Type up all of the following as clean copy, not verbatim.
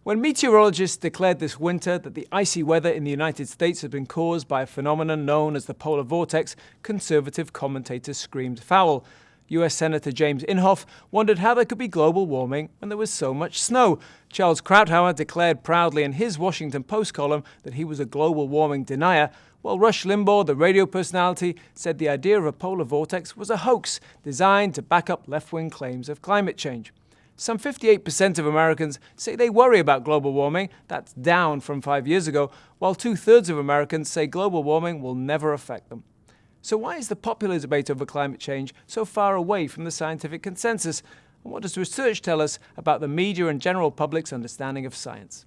When meteorologists declared this winter that the icy weather in the United States had been caused by a phenomenon known as the polar vortex, conservative commentators screamed foul. US Senator James Inhofe wondered how there could be global warming when there was so much snow. Charles Krautauer declared proudly in his Washington Post column that he was a global warming denier, while Rush Limbaugh, the radio personality, said the idea of a polar vortex was a hoax designed to back up left-wing claims of climate change. Some 58% of Americans say they worry about global warming. That's down from 5 years ago, while 2/3 of Americans say global warming will never affect them. So why is the popular debate over climate change so far away from the scientific consensus? And what does research tell us about the media and general public's understanding of science?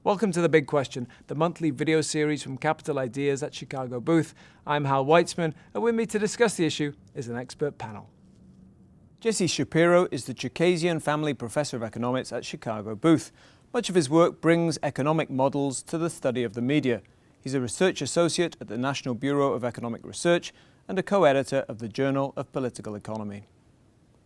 Welcome to The Big Question, the monthly video series from Capital Ideas at Chicago Booth. I'm Hal Weitzman, and with me to discuss the issue is an expert panel. Jesse Shapiro is the Chicasian Family Professor of Economics at Chicago Booth. Much of his work brings economic models to the study of the media. He's a research associate at the National Bureau of Economic Research and a co-editor of the Journal of Political Economy.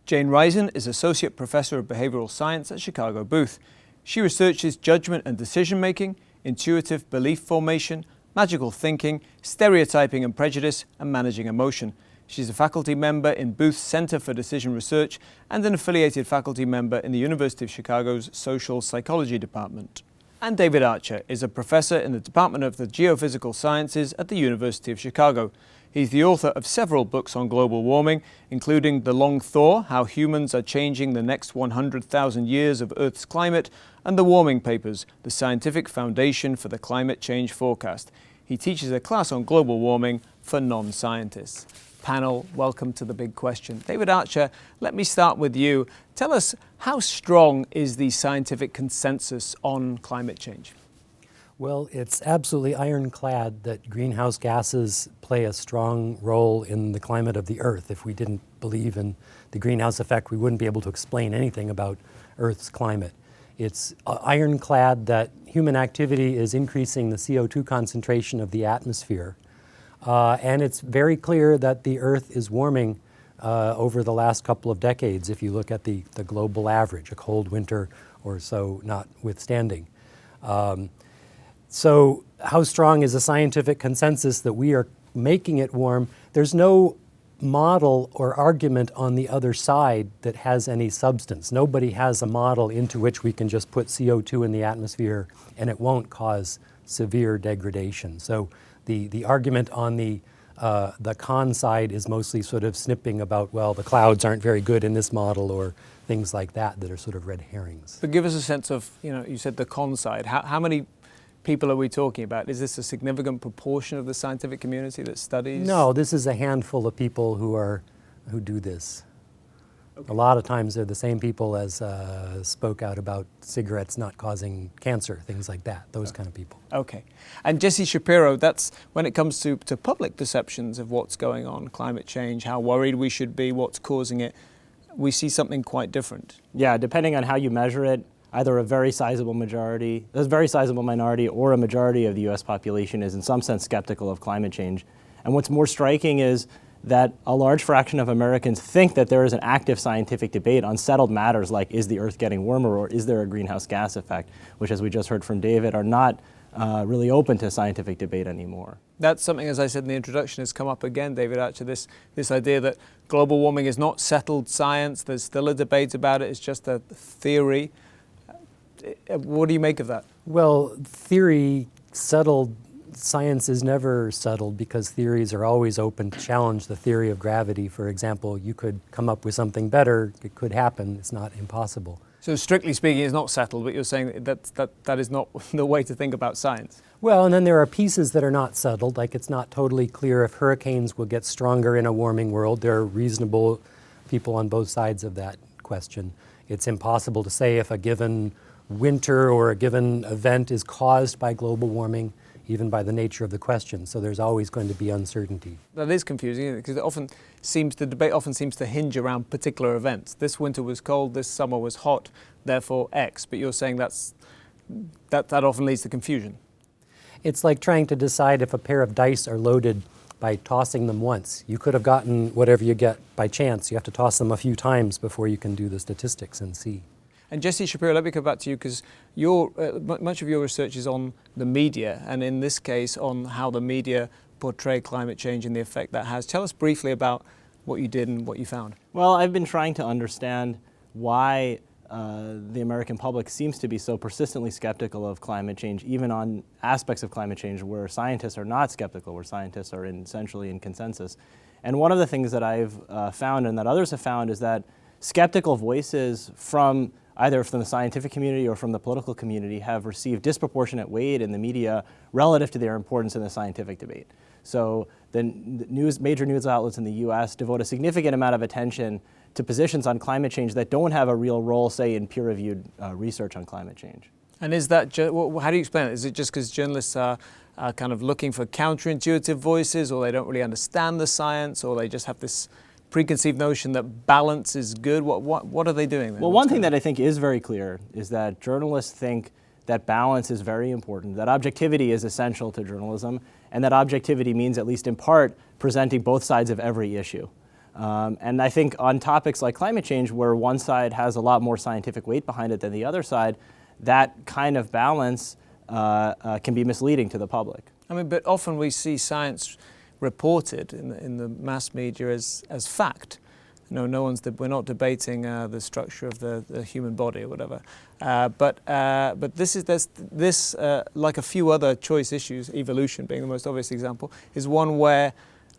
Jane Risen is Associate Professor of Behavioral Science at Chicago Booth. She researches judgment and decision-making, intuitive belief formation, magical thinking, stereotyping and prejudice, and managing emotion. She's a faculty member in Booth's Center for Decision Research and an affiliated faculty member in the University of Chicago's Social Psychology Department. And David Archer is a professor in the Department of the Geophysical Sciences at the University of Chicago. He's the author of several books on global warming, including The Long Thaw, How Humans Are Changing the Next 100,000 Years of Earth's Climate, and The Warming Papers, the scientific foundation for the climate change forecast. He teaches a class on global warming for non-scientists. Panel, welcome to The Big Question. David Archer, let me start with you. Tell us, how strong is the scientific consensus on climate change? Well, it's absolutely ironclad that greenhouse gases play a strong role in the climate of the Earth. If we didn't believe in the greenhouse effect, we wouldn't be able to explain anything about Earth's climate. It's ironclad that human activity is increasing the CO2 concentration of the atmosphere. And it's very clear that the Earth is warming over the last couple of decades, if you look at the global average, a cold winter or so notwithstanding. So how strong is the scientific consensus that we are making it warm? There's no model or argument on the other side that has any substance. Nobody has a model into which we can just put CO2 in the atmosphere and it won't cause severe degradation. So the argument on the con side is mostly sort of snipping about, well, the clouds aren't very good in this model or things like that are sort of red herrings. But give us a sense of, you said the con side. How many people are we talking about? Is this a significant proportion of the scientific community that studies? No, this is a handful of people who do this. Okay. A lot of times they're the same people as spoke out about cigarettes not causing cancer, things like that, those kind of people. Okay. And Jesse Shapiro, that's when it comes to public perceptions of what's going on, climate change, how worried we should be, what's causing it, we see something quite different. Yeah, depending on how you measure it, either a very sizable minority or a majority of the US population is in some sense skeptical of climate change. And what's more striking is that a large fraction of Americans think that there is an active scientific debate on settled matters like, is the Earth getting warmer or is there a greenhouse gas effect, which, as we just heard from David, are not really open to scientific debate anymore. That's something, as I said in the introduction, has come up again, David Archer, this idea that global warming is not settled science. There's still a debate about it. It's just a theory. What do you make of that? Well, theory settled. Science is never settled because theories are always open to challenge the theory of gravity. For example, you could come up with something better. It could happen. It's not impossible. So strictly speaking, it's not settled, but you're saying that is not the way to think about science. Well, and then there are pieces that are not settled, like it's not totally clear if hurricanes will get stronger in a warming world. There are reasonable people on both sides of that question. It's impossible to say if a given winter or a given event is caused by global warming, even by the nature of the question. So there's always going to be uncertainty. That is confusing, isn't it? Because the debate often seems to hinge around particular events. This winter was cold, this summer was hot, therefore X. But you're saying that often leads to confusion. It's like trying to decide if a pair of dice are loaded by tossing them once. You could have gotten whatever you get by chance. You have to toss them a few times before you can do the statistics and see. And Jesse Shapiro, let me come back to you, because much of your research is on the media, and in this case on how the media portray climate change and the effect that has. Tell us briefly about what you did and what you found. Well, I've been trying to understand why the American public seems to be so persistently skeptical of climate change, even on aspects of climate change where scientists are not skeptical, where scientists are essentially in consensus. And one of the things that I've found and that others have found is that skeptical voices from either from the scientific community or from the political community have received disproportionate weight in the media relative to their importance in the scientific debate. So the major news outlets in the US devote a significant amount of attention to positions on climate change that don't have a real role, say, in peer-reviewed research on climate change. And is that, how do you explain it? Is it just because journalists are kind of looking for counterintuitive voices, or they don't really understand the science, or they just have this preconceived notion that balance is good? What are they doing then? Well, one thing that I think is very clear is that journalists think that balance is very important, that objectivity is essential to journalism, and that objectivity means, at least in part, presenting both sides of every issue. And I think on topics like climate change, where one side has a lot more scientific weight behind it than the other side, that kind of balance can be misleading to the public. I mean, but often we see science reported in the mass media as fact. We're not debating the structure of the human body or whatever. But this like a few other choice issues, evolution being the most obvious example, is one where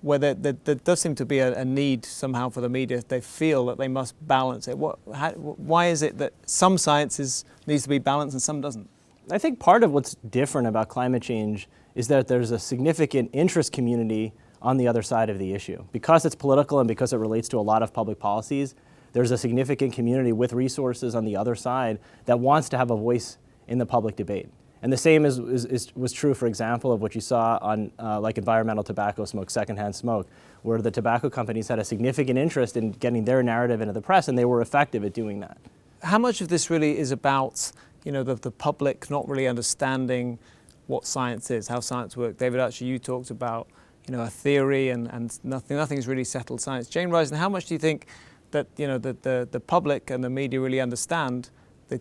there does seem to be a need somehow for the media. They feel that they must balance it. Why is it that some sciences needs to be balanced and some doesn't? I think part of what's different about climate change is that there's a significant interest community on the other side of the issue. Because it's political and because it relates to a lot of public policies, there's a significant community with resources on the other side that wants to have a voice in the public debate. And the same was true, for example, of what you saw on like environmental tobacco smoke, secondhand smoke, where the tobacco companies had a significant interest in getting their narrative into the press, and they were effective at doing that. How much of this really is about, the public not really understanding what science is, how science works? David Archer, you talked about, a theory and nothing's really settled science. Jane Risen, how much do you think that, the public and the media really understand the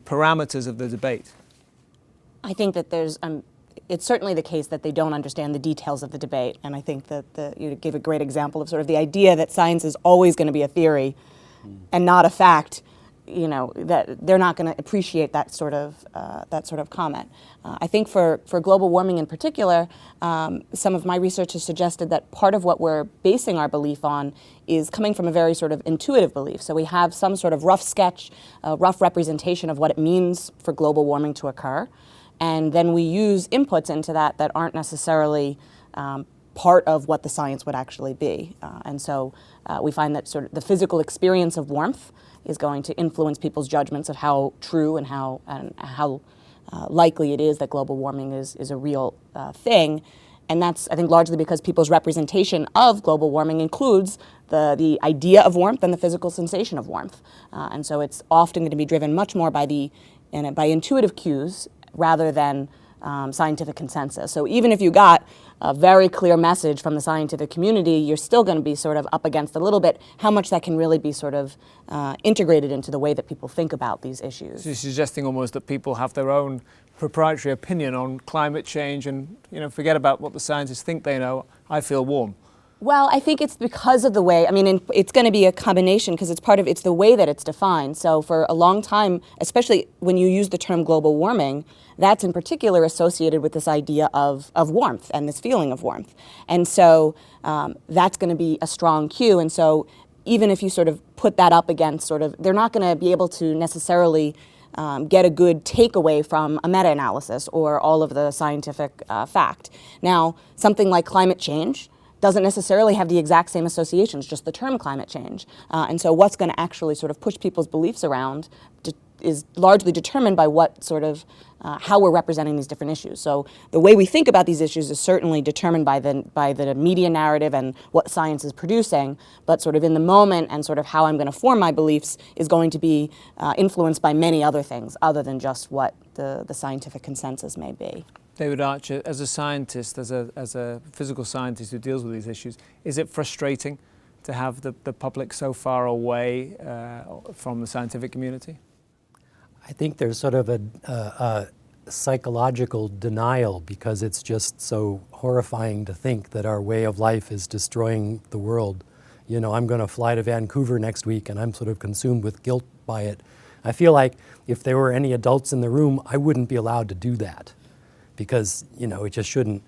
parameters of the debate? I think that it's certainly the case that they don't understand the details of the debate. And I think that you gave a great example of sort of the idea that science is always going to be a theory and not a fact. That they're not going to appreciate that sort of comment. I think for global warming in particular, some of my research has suggested that part of what we're basing our belief on is coming from a very sort of intuitive belief. So we have some sort of rough sketch, rough representation of what it means for global warming to occur, and then we use inputs into that aren't necessarily part of what the science would actually be. And so we find that sort of the physical experience of warmth is going to influence people's judgments of how true and how likely it is that global warming is a real thing. And that's, I think, largely because people's representation of global warming includes the idea of warmth and the physical sensation of warmth. And so it's often going to be driven much more by intuitive cues rather than scientific consensus. So even if you got a very clear message from the scientific community, you're still going to be sort of up against a little bit how much that can really be sort of integrated into the way that people think about these issues. So you're suggesting almost that people have their own proprietary opinion on climate change and, forget about what the scientists think they know. I feel warm. Well, I think it's because of the way, it's going to be a combination because it's the way that it's defined. So for a long time, especially when you use the term global warming, that's in particular associated with this idea of warmth and this feeling of warmth. And so that's going to be a strong cue. And so even if you sort of put that up against they're not going to be able to necessarily get a good takeaway from a meta-analysis or all of the scientific fact. Now, something like climate change doesn't necessarily have the exact same associations, just the term climate change. And so what's going to actually sort of push people's beliefs around is largely determined by what sort of, how we're representing these different issues. So the way we think about these issues is certainly determined by the media narrative and what science is producing, but sort of in the moment and sort of how I'm going to form my beliefs is going to be influenced by many other things other than just what the scientific consensus may be. David Archer, as a scientist, as a physical scientist who deals with these issues, is it frustrating to have the public so far away from the scientific community? I think there's sort of a psychological denial because it's just so horrifying to think that our way of life is destroying the world. You know, I'm going to fly to Vancouver next week and I'm sort of consumed with guilt by it. I feel like if there were any adults in the room, I wouldn't be allowed to do that because, you know, it shouldn't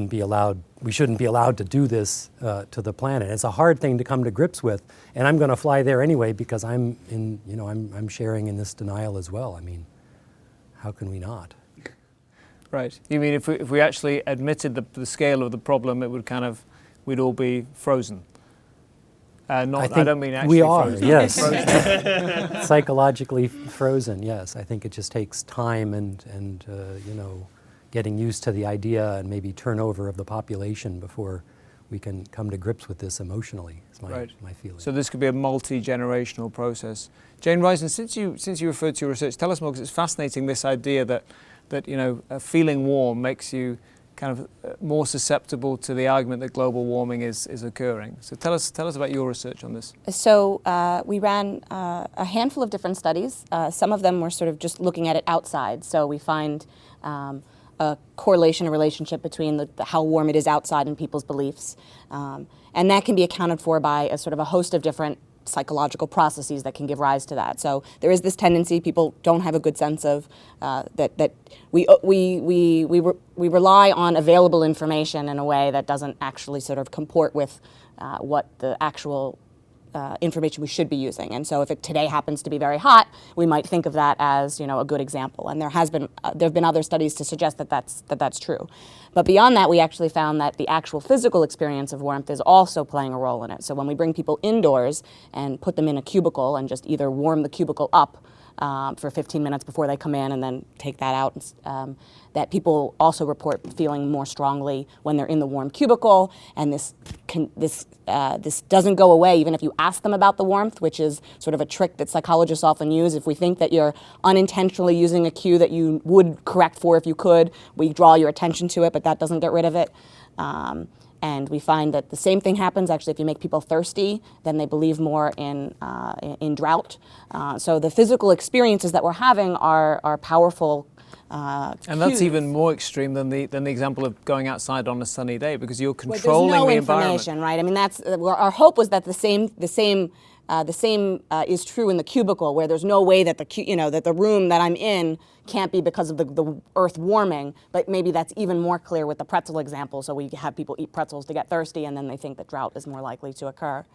be allowed. We shouldn't be allowed to do this to the planet. It's a hard thing to come to grips with, and I'm going to fly there anyway because I'm sharing in this denial as well. I mean, how can we not? Right. You mean if we actually admitted the scale of the problem, it would we'd all be frozen? I don't mean actually we are, frozen. yes. Psychologically frozen, yes. I think it just takes time and getting used to the idea and maybe turnover of the population before we can come to grips with this emotionally, is my feeling. So this could be a multi-generational process. Jane Risen, since you referred to your research, tell us more, because it's fascinating, this idea that feeling warm makes you kind of more susceptible to the argument that global warming is occurring. So tell us about your research on this. So we ran a handful of different studies. Some of them were sort of just looking at it outside. So we find a correlation, a relationship between how warm it is outside and people's beliefs. And that can be accounted for by a sort of a host of different psychological processes that can give rise to that. So there is this tendency, people don't have a good sense of that we rely on available information in a way that doesn't actually sort of comport with what the actual information we should be using. And so if it today happens to be very hot, we might think of that as a good example. And there have been other studies to suggest that that's true. But beyond that, we actually found that the actual physical experience of warmth is also playing a role in it. So when we bring people indoors and put them in a cubicle and just either warm the cubicle up for 15 minutes before they come in and then take that out, that people also report feeling more strongly when they're in the warm cubicle. And this doesn't go away even if you ask them about the warmth, which is sort of a trick that psychologists often use. If we think that you're unintentionally using a cue that you would correct for if you could, we draw your attention to it, but that doesn't get rid of it. And we find that the same thing happens actually if you make people thirsty, then they believe more in drought. So the physical experiences that we're having are powerful and that's even more extreme than the example of going outside on a sunny day, because you're controlling there's no the information, environment. right? I mean, that's our hope was that the same is true in the cubicle, where there's no way that the room that I'm in can't be because of the earth warming, but maybe that's even more clear with the pretzel example. So we have people eat pretzels to get thirsty, and then they think that drought is more likely to occur.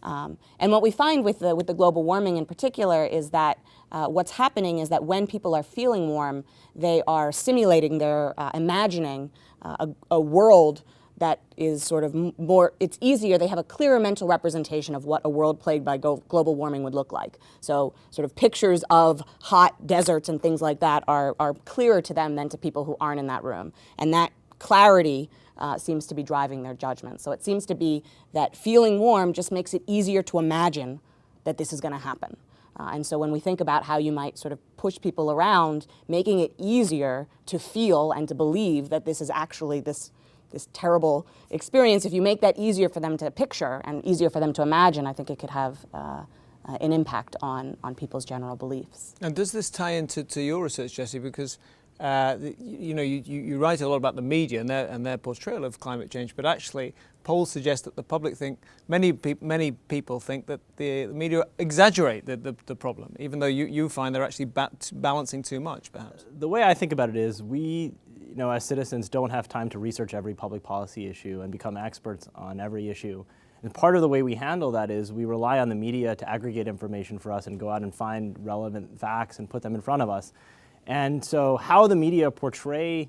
And what we find with the global warming in particular is that what's happening is that when people are feeling warm, they are simulating, they're imagining a world that is sort of more, it's easier, they have a clearer mental representation of what a world plagued by global warming would look like. So sort of pictures of hot deserts and things like that are clearer to them than to people who aren't in that room. And that clarity seems to be driving their judgment. So it seems to be that feeling warm just makes it easier to imagine that this is going to happen. And so when we think about how you might sort of push people around, making it easier to feel and to believe that this is actually this terrible experience, if you make that easier for them to picture and easier for them to imagine, I think it could have an impact on people's general beliefs. And does this tie into your research, Jesse? Because you write a lot about the media and their portrayal of climate change, but actually polls suggest that the public think, many people think that the media exaggerate the problem, even though you find they're actually balancing too much, perhaps. The way I think about it is we, as citizens, don't have time to research every public policy issue and become experts on every issue. And part of the way we handle that is we rely on the media to aggregate information for us and go out and find relevant facts and put them in front of us. And so how the media portray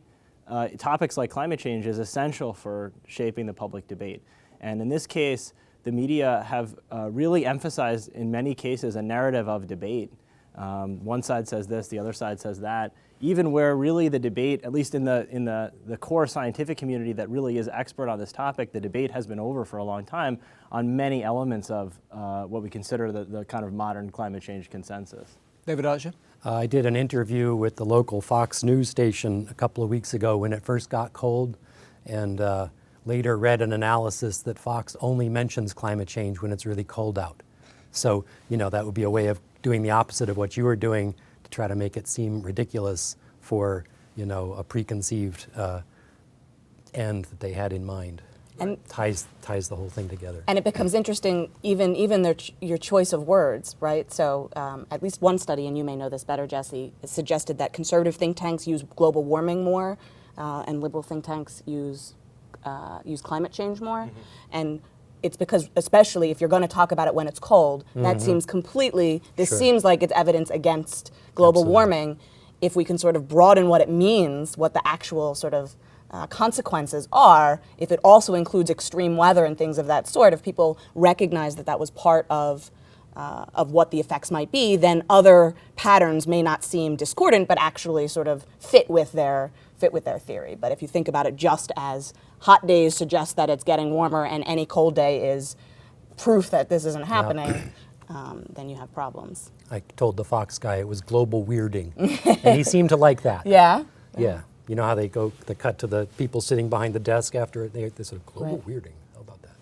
topics like climate change is essential for shaping the public debate. And in this case, the media have really emphasized, in many cases, a narrative of debate. One side says this, the other side says that, even where really the debate, at least in the core scientific community that really is expert on this topic, the debate has been over for a long time on many elements of what we consider the kind of modern climate change consensus. David Archer? I did an interview with the local Fox News station a couple of weeks ago when it first got cold, and later read an analysis that Fox only mentions climate change when it's really cold out. So, that would be a way of doing the opposite of what you were doing, to try to make it seem ridiculous for, you know, a preconceived end that they had in mind. And ties the whole thing together. And it becomes interesting, even your choice of words, right? So at least one study, and you may know this better, Jesse, suggested that conservative think tanks use global warming more, and liberal think tanks use climate change more. And it's because, especially if you're going to talk about it when it's cold, that seems completely, this Sure. seems like it's evidence against global Absolutely. warming. If we can sort of broaden what it means, what the actual sort of consequences are, if it also includes extreme weather and things of that sort, if people recognize that that was part of what the effects might be, then other patterns may not seem discordant, but actually sort of fit with their theory. But if you think about it just as hot days suggest that it's getting warmer and any cold day is proof that this isn't happening, then you have problems. I told the Fox guy it was global weirding, and he seeed to like that. Yeah? Yeah. You know how they cut to the people sitting behind the desk after they said global Right. weirding. How about that?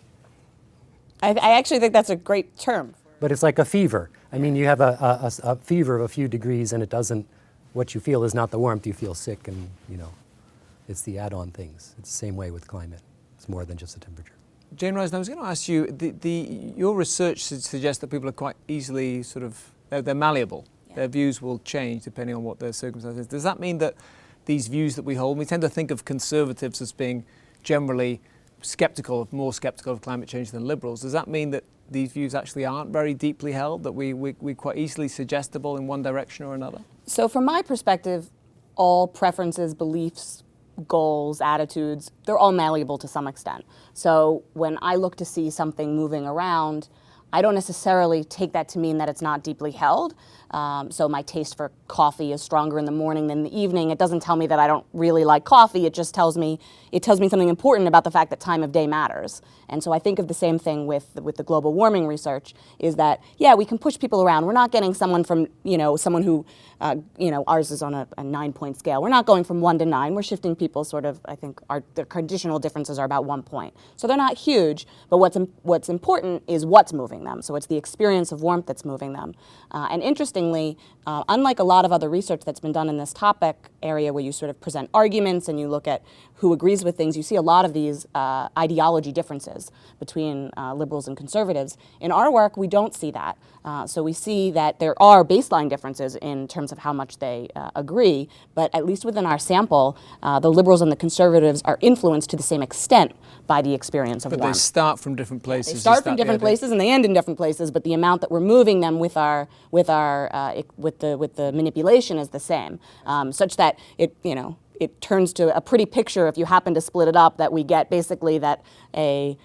I actually think that's a great term. But it's like a fever. I mean, you have a fever of a few degrees, and it doesn't. What you feel is not the warmth. You feel sick, and you know, it's the add-on things. It's the same way with climate. It's more than just the temperature. Jane Risen, I was going to ask you, your research suggests that people are quite easily they're malleable. Yeah. Their views will change depending on what their circumstances. Does that mean that these views that we hold, we tend to think of conservatives as being generally more skeptical of climate change than liberals. Does that mean that these views actually aren't very deeply held, that we're quite easily suggestible in one direction or another? So from my perspective, all preferences, beliefs, goals, attitudes, they're all malleable to some extent. So when I look to see something moving around, I don't necessarily take that to mean that it's not deeply held. So my taste for coffee is stronger in the morning than the evening. It doesn't tell me that I don't really like coffee. It just tells me something important about the fact that time of day matters. And so I think of the same thing with the global warming research, is that, yeah, we can push people around. We're not getting someone from, someone who, ours is on a 9-point scale. We're not going from 1 to 9. We're shifting people sort of, I think, the conditional differences are about 1 point. So they're not huge, but what's important is what's moving them. So it's the experience of warmth that's moving them. And interestingly, unlike a lot of other research that's been done in this topic area where you sort of present arguments and you look at who agrees with things, you see a lot of these ideology differences between liberals and conservatives. In our work, we don't see that. So we see that there are baseline differences in terms of how much they agree, but at least within our sample, the liberals and the conservatives are influenced to the same extent by the experience of But warmth. they start from different places. They start from different places and they end in different places, but the amount that we're moving them with the manipulation is the same, such that it turns to a pretty picture if you happen to split it up, that we get basically that a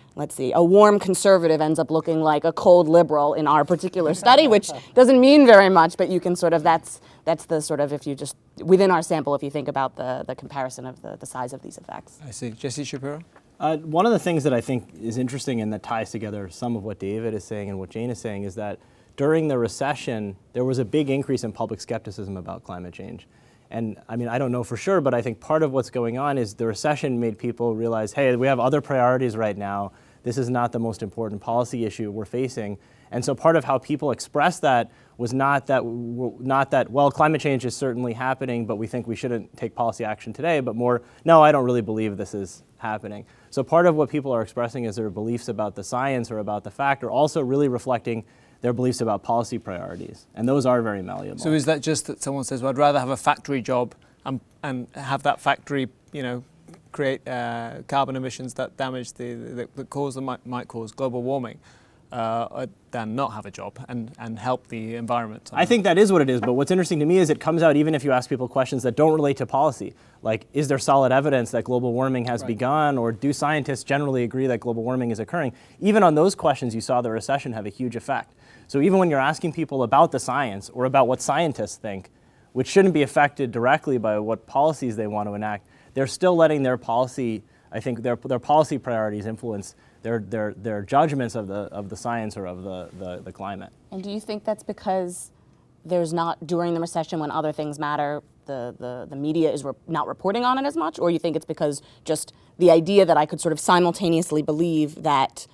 warm conservative ends up looking like a cold liberal in our particular study, which doesn't mean very much, but you can sort of, that's the sort of, if you just, within our sample, if you think about the comparison of the size of these effects. I see. Jesse Shapiro? One of the things that I think is interesting and that ties together some of what David is saying and what Jane is saying is that during the recession, there was a big increase in public skepticism about climate change. And I mean, I don't know for sure, but I think part of what's going on is the recession made people realize, hey, we have other priorities right now. This is not the most important policy issue we're facing. And so part of how people expressed that was not that, well, climate change is certainly happening, but we think we shouldn't take policy action today, but more, no, I don't really believe this is happening. So part of what people are expressing is their beliefs about the science or about the fact are also really reflecting their beliefs about policy priorities. And those are very malleable. So is that just that someone says, well, I'd rather have a factory job and have that factory, create carbon emissions that damage that might cause global warming, than not have a job and help the environment? I think that is what it is, but what's interesting to me is it comes out even if you ask people questions that don't relate to policy. Like, is there solid evidence that global warming has begun, or do scientists generally agree that global warming is occurring? Even on those questions, you saw the recession have a huge effect. So even when you're asking people about the science or about what scientists think, which shouldn't be affected directly by what policies they want to enact, they're still letting their policy, I think their policy priorities influence their judgments of the science or of the climate. And do you think that's because there's not, during the recession when other things matter, the media is not reporting on it as much? Or you think it's because just the idea that I could sort of simultaneously believe that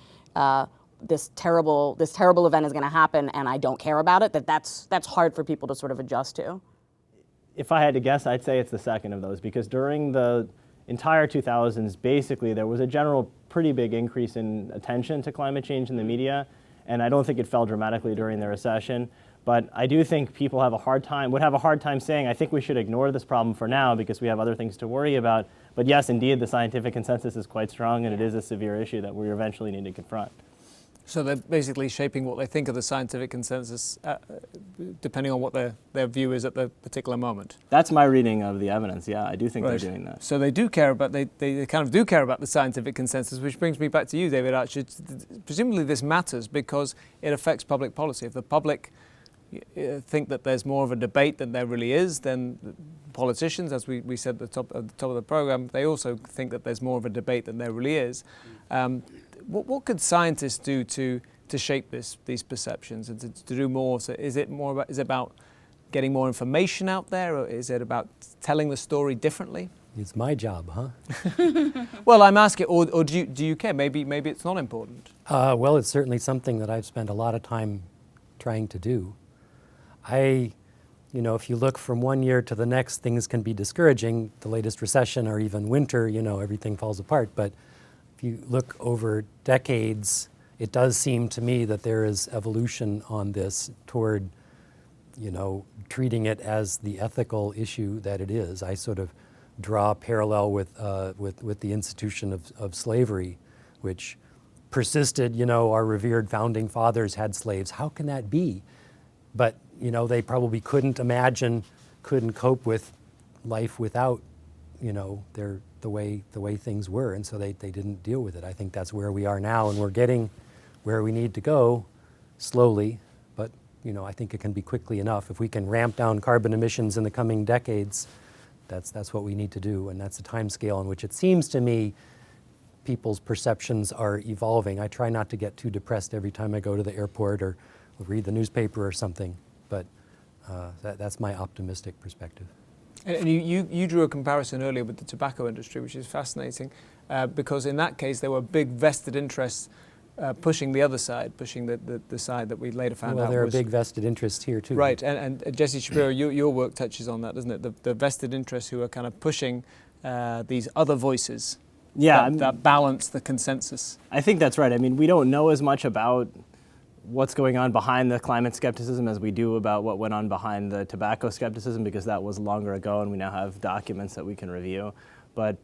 this terrible event is going to happen and I don't care about it, that's hard for people to sort of adjust to? If I had to guess, I'd say it's the second of those, because during the entire 2000s, basically, there was a general pretty big increase in attention to climate change in the media, and I don't think it fell dramatically during the recession. But I do think people would have a hard time saying, I think we should ignore this problem for now because we have other things to worry about. But yes, indeed, the scientific consensus is quite strong, and it is a severe issue that we eventually need to confront. So they're basically shaping what they think of the scientific consensus, depending on what their view is at the particular moment. That's my reading of the evidence. Yeah, I do think they're doing that. So they do care about they kind of do care about the scientific consensus, which brings me back to you, David. Actually, presumably this matters because it affects public policy. If the public think that there's more of a debate than there really is, then politicians, as we said at the top of the program, they also think that there's more of a debate than there really is. What could scientists do to shape these perceptions and to do more? So is it about getting more information out there, or is it about telling the story differently? It's my job, huh? Well, I'm asking, or do you care? Maybe it's not important. Well, it's certainly something that I've spent a lot of time trying to do. If you look from one year to the next, things can be discouraging. The latest recession or even winter, everything falls apart. But if you look over decades, it does seem to me that there is evolution on this toward, treating it as the ethical issue that it is. I sort of draw a parallel with the institution of slavery, which persisted. Our revered founding fathers had slaves. How can that be? But they probably couldn't cope with life without, the way things were, and so they didn't deal with it. I think that's where we are now, and we're getting where we need to go slowly, but I think it can be quickly enough. If we can ramp down carbon emissions in the coming decades, that's what we need to do, and that's the time scale in which it seems to me people's perceptions are evolving. I try not to get too depressed every time I go to the airport or read the newspaper or something, but that's my optimistic perspective. And you drew a comparison earlier with the tobacco industry, which is fascinating, because in that case there were big vested interests pushing the other side, pushing the side that we later found out was... Well, there are big vested interests here too. Right, and Jesse Shapiro, your work touches on that, doesn't it? The vested interests who are kind of pushing these other voices that balance the consensus. I think that's right. I mean, we don't know as much about what's going on behind the climate skepticism as we do about what went on behind the tobacco skepticism, because that was longer ago and we now have documents that we can review. But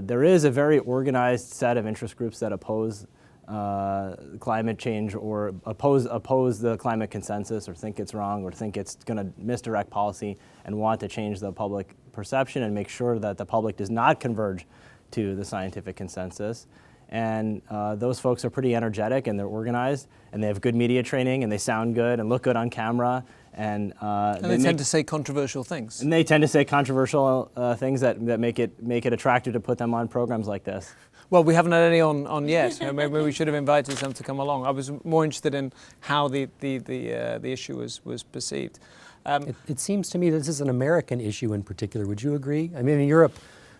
there is a very organized set of interest groups that oppose climate change or oppose the climate consensus, or think it's wrong, or think it's going to misdirect policy, and want to change the public perception and make sure that the public does not converge to the scientific consensus. And those folks are pretty energetic, and they're organized, and they have good media training, and they sound good and look good on camera. And they tend to say controversial things. And they tend to say controversial things that make it attractive to put them on programs like this. Well, we haven't had any on yet. Maybe we should have invited them to come along. I was more interested in how the issue was perceived. It seems to me this is an American issue in particular. Would you agree? I mean, in Europe,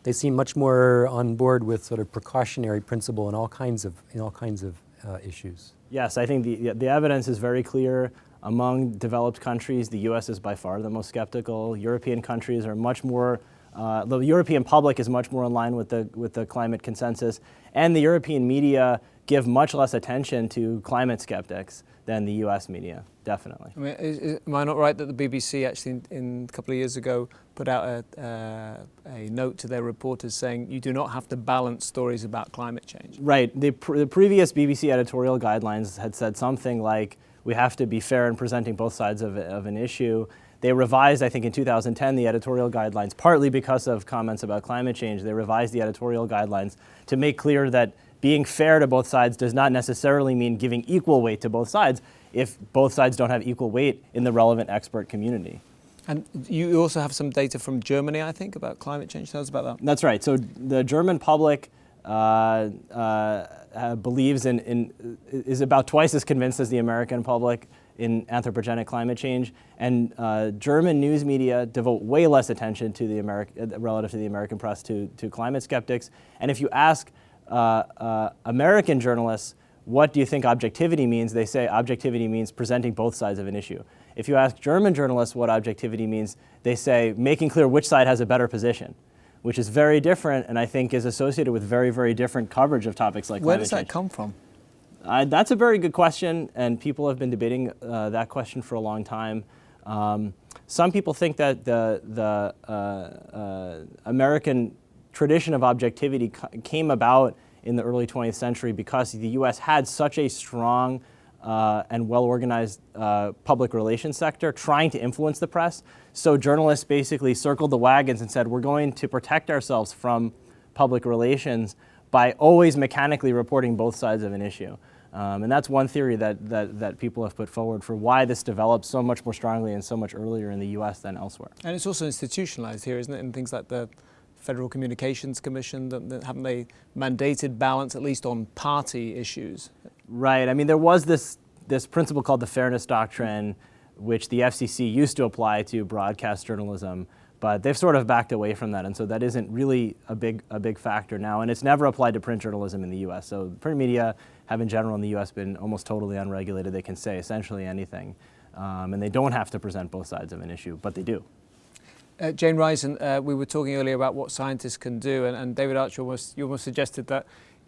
they seem much more on board with sort of precautionary principle in all kinds of issues. Yes, I think the evidence is very clear. Among developed countries, the U.S. is by far the most skeptical. European countries are much more. The European public is much more in line with the climate consensus, and the European media give much less attention to climate skeptics than the U.S. media. Definitely. I mean, am I not right that the BBC actually, in a couple of years ago, put out a note to their reporters saying you do not have to balance stories about climate change? Right. The previous BBC editorial guidelines had said something like we have to be fair in presenting both sides of an issue. They revised, I think, in 2010 the editorial guidelines, partly because of comments about climate change. They revised the editorial guidelines to make clear that being fair to both sides does not necessarily mean giving equal weight to both sides if both sides don't have equal weight in the relevant expert community. And you also have some data from Germany, I think, about climate change. Tell us about that. That's right. So the German public believes is about twice as convinced as the American public in anthropogenic climate change, and German news media devote way less attention to the relative to the American press to climate skeptics. And if you ask American journalists, what do you think objectivity means? They say objectivity means presenting both sides of an issue. If you ask German journalists what objectivity means, they say making clear which side has a better position, which is very different and I think is associated with very, very different coverage of topics like Where climate does that change. come from? That's a very good question, and people have been debating that question for a long time. Some people think that the American tradition of objectivity came about in the early 20th century because the U.S. had such a strong and well-organized public relations sector trying to influence the press. So journalists basically circled the wagons and said, we're going to protect ourselves from public relations by always mechanically reporting both sides of an issue. And that's one theory that people have put forward for why this developed so much more strongly and so much earlier in the U.S. than elsewhere. And it's also institutionalized here, isn't it, in things like the Federal Communications Commission, haven't they mandated balance, at least on party issues? Right. I mean, there was this principle called the Fairness Doctrine, which the FCC used to apply to broadcast journalism, but they've sort of backed away from that, and so that isn't really a big factor now, and it's never applied to print journalism in the U.S. So print media have in general in the U.S. been almost totally unregulated. They can say essentially anything, and they don't have to present both sides of an issue, but they do. Jane Risen, we were talking earlier about what scientists can do, and David Archer, you almost suggested that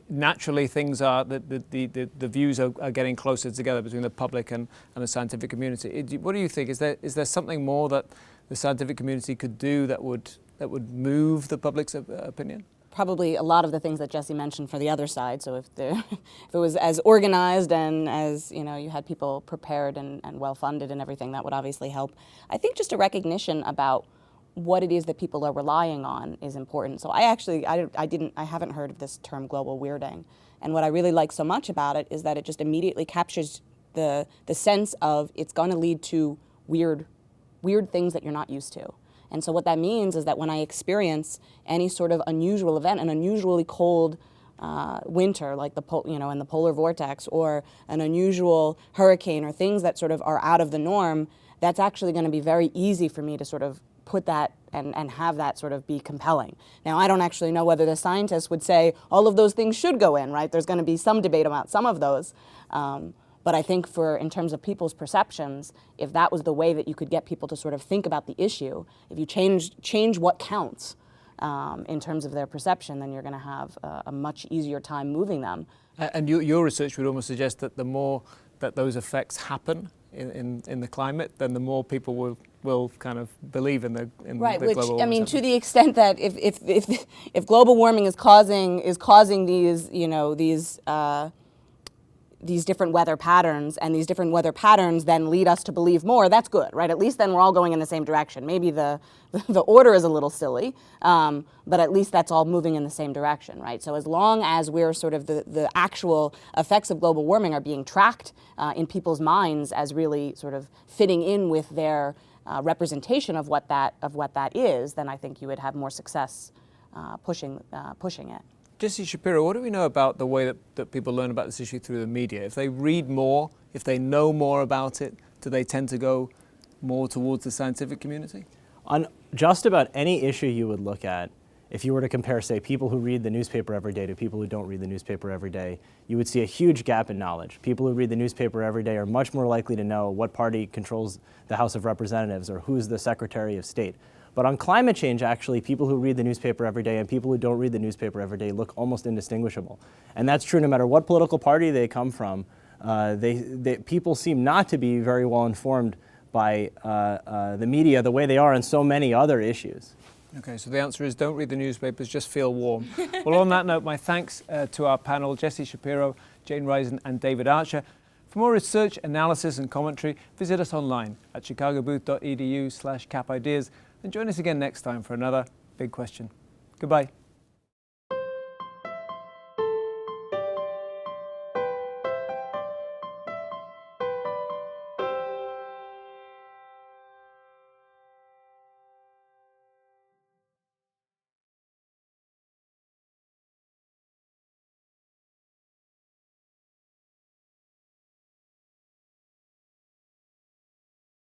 naturally things are, the views are getting closer together between the public and the scientific community. What do you think? Is there something more that the scientific community could do that would move the public's opinion? Probably a lot of the things that Jesse mentioned for the other side. So if it was as organized and as you had people prepared and well funded and everything, that would obviously help. I think just a recognition about what it is that people are relying on is important. So I haven't heard of this term global weirding. And what I really like so much about it is that it just immediately captures the sense of it's going to lead to weird things that you're not used to. And so what that means is that when I experience any sort of unusual event, an unusually cold winter, like in the polar vortex, or an unusual hurricane, or things that sort of are out of the norm, that's actually going to be very easy for me to sort of put that and have that sort of be compelling. Now, I don't actually know whether the scientists would say all of those things should go in, right? There's going to be some debate about some of those. But I think in terms of people's perceptions, if that was the way that you could get people to sort of think about the issue, if you change what counts in terms of their perception, then you're going to have a much easier time moving them. And your research would almost suggest that the more that those effects happen in the climate, then the more people will kind of believe in the right, the which global I mean, warming. to the extent that if global warming is causing these different weather patterns, and these different weather patterns then lead us to believe more, that's good, right? At least then we're all going in the same direction. Maybe the order is a little silly, but at least that's all moving in the same direction, right? So as long as we're sort of the actual effects of global warming are being tracked in people's minds as really sort of fitting in with their representation of what that is, then I think you would have more success pushing it. Jesse Shapiro, what do we know about the way that people learn about this issue through the media? If they read more, if they know more about it, do they tend to go more towards the scientific community? On just about any issue you would look at, if you were to compare, say, people who read the newspaper every day to people who don't read the newspaper every day, you would see a huge gap in knowledge. People who read the newspaper every day are much more likely to know what party controls the House of Representatives or who's the Secretary of State. But on climate change, actually, people who read the newspaper every day and people who don't read the newspaper every day look almost indistinguishable. And that's true no matter what political party they come from. People seem not to be very well informed by the media the way they are on so many other issues. Okay, so the answer is don't read the newspapers, just feel warm. Well, on that note, my thanks to our panel, Jesse Shapiro, Jane Risen, and David Archer. For more research, analysis, and commentary, visit us online at chicagobooth.edu/capideas. And join us again next time for another Big Question. Goodbye.